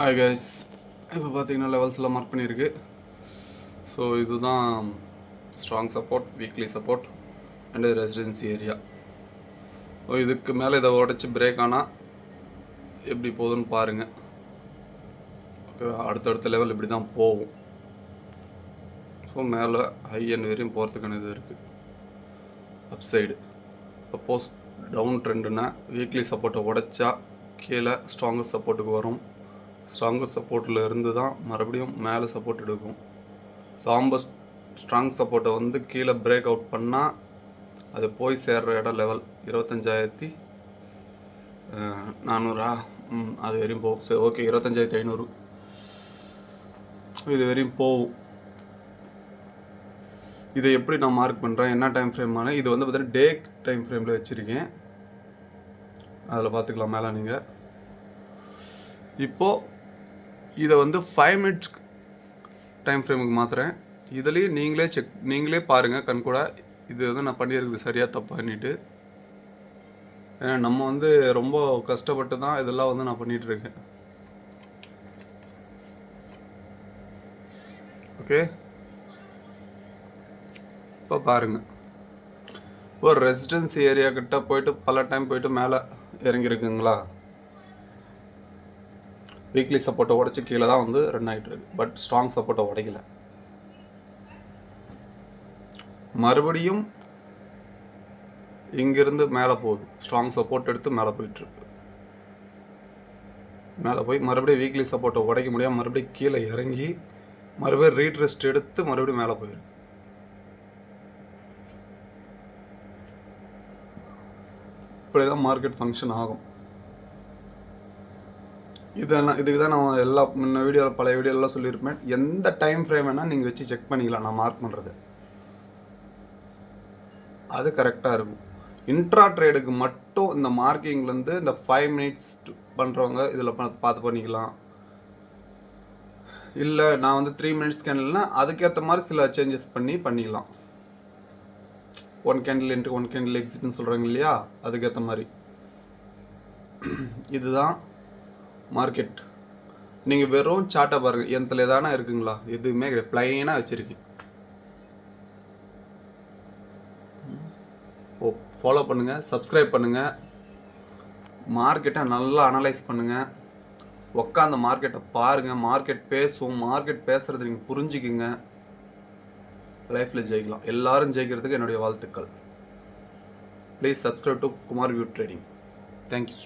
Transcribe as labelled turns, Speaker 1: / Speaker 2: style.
Speaker 1: Hi guys, இப்போ பார்த்தீங்கன்னா லெவல்ஸ்லாம் mark பண்ணியிருக்கு. ஸோ இதுதான் strong support, weekly support and residency area. So இதுக்கு மேலே இதை உடச்சி பிரேக் ஆனால் எப்படி போகுதுன்னு பாருங்கள். ஓகே, அடுத்தடுத்த லெவல் இப்படி தான் போகும். ஸோ மேலே ஹை அண்ட் வரையும் போகிறதுக்கான இது இருக்குது. அப்சைடு சப்போஸ் டவுன் ட்ரெண்டுன்னா வீக்லி சப்போர்ட்டை உடைச்சா கீழே ஸ்ட்ராங்கஸ்ட் சப்போர்ட்டுக்கு வரும். ஸ்ட்ராங்கஸ்ட் சப்போர்ட்டில் இருந்து தான் மறுபடியும் மேலே சப்போர்ட் எடுக்கும். ஸ்ட்ராங் சப்போர்ட்டை வந்து கீழே பிரேக் அவுட் பண்ணால் அது போய் சேர்கிற இடம் லெவல் 25,400 அது வரையும் போகும். சரி, ஓகே, 25,500 இது வரையும் போகும். இதை எப்படி நான் மார்க் பண்ணுறேன், என்ன டைம் ஃப்ரேமான இது வந்து பார்த்தீங்கன்னா டே டைம் ஃப்ரேமில் வச்சுருக்கேன். அதில் பார்த்துக்கலாம் மேலே நீங்கள். இப்போது இதை வந்து 5 மினிட்ஸ் டைம் ஃப்ரேமுக்கு மாற்றுறேன். இதுலேயும் நீங்களே பாருங்கள் கண் கூட, இது வந்து நான் பண்ணியிருக்குது சரியாக தப்பான்னிட்டு. ஏன்னா நம்ம வந்து ரொம்ப கஷ்டப்பட்டு தான் இதெல்லாம் வந்து நான் பண்ணிகிட்ருக்கேன். ஓகே, இப்போ பாருங்கள், ஒரு ரெசிடென்ஸ் ஏரியா கிட்ட போயிட்டு பல டைம் போயிட்டு மேலே இறங்கியிருக்குங்களா. வீக்லி சப்போர்ட்டை உடச்சி கீழே தான் வந்து ரன் ஆகிட்டு இருக்கு. பட் ஸ்ட்ராங் சப்போர்ட்டை உடைக்கல. மறுபடியும் இங்கிருந்து மேலே போகுது. ஸ்ட்ராங் சப்போர்ட் எடுத்து மேலே போயிட்டுருக்கு. மேலே போய் மறுபடியும் வீக்லி சப்போர்ட்டை உடைக்க முடியாமல் மறுபடியும் கீழே இறங்கி மறுபடியும் ரீட்ரெஸ்ட் எடுத்து மறுபடியும் மேலே போயிருக்கு. இப்படி தான் மார்க்கெட் ஃபங்க்ஷன் ஆகும். இதுக்கு தான் நான் எல்லா முன்ன வீடியோவில் பழைய வீடியோலாம் சொல்லியிருப்பேன். எந்த டைம் ஃப்ரேம் வேணால் நீங்கள் வச்சு செக் பண்ணிக்கலாம். நான் மார்க் பண்ணுறது அது கரெக்டாக இருக்கும். இன்ட்ரா ட்ரேடுக்கு மட்டும் இந்த மார்க்கிங்லேருந்து இந்த 5 மினிட்ஸ் பண்ணுறவங்க இதில் பார்த்து பண்ணிக்கலாம். இல்லை நான் வந்து 3 மினிட்ஸ் கேண்டில்னா அதுக்கேற்ற மாதிரி சில சேஞ்சஸ் பண்ணிக்கலாம். 1 கேண்டில் இன்ட்டு 1 கேண்டில் எக்ஸிட்னு சொல்கிறாங்க இல்லையா, அதுக்கேற்ற மாதிரி. இதுதான் மார்க்கெட். நீங்கள் வெறும் சார்ட்டை பாருங்கள், எந்தில் எதானா இருக்குங்களா, எதுவுமே கிடையாது, பிளைனாக வச்சுருக்கேன். ஃபாலோ பண்ணுங்கள், சப்ஸ்கிரைப் பண்ணுங்கள், மார்க்கெட்டை நல்லா அனலைஸ் பண்ணுங்கள், உட்காந்து மார்க்கெட்டை பாருங்கள். மார்க்கெட் பேசும், மார்க்கெட் பேசுகிறது நீங்கள் புரிஞ்சுக்குங்க. லைஃப்பில் ஜெயிக்கலாம். எல்லாரும் ஜெயிக்கிறதுக்கு என்னுடைய வாழ்த்துக்கள். Please subscribe to Kumar view trading. Thank you.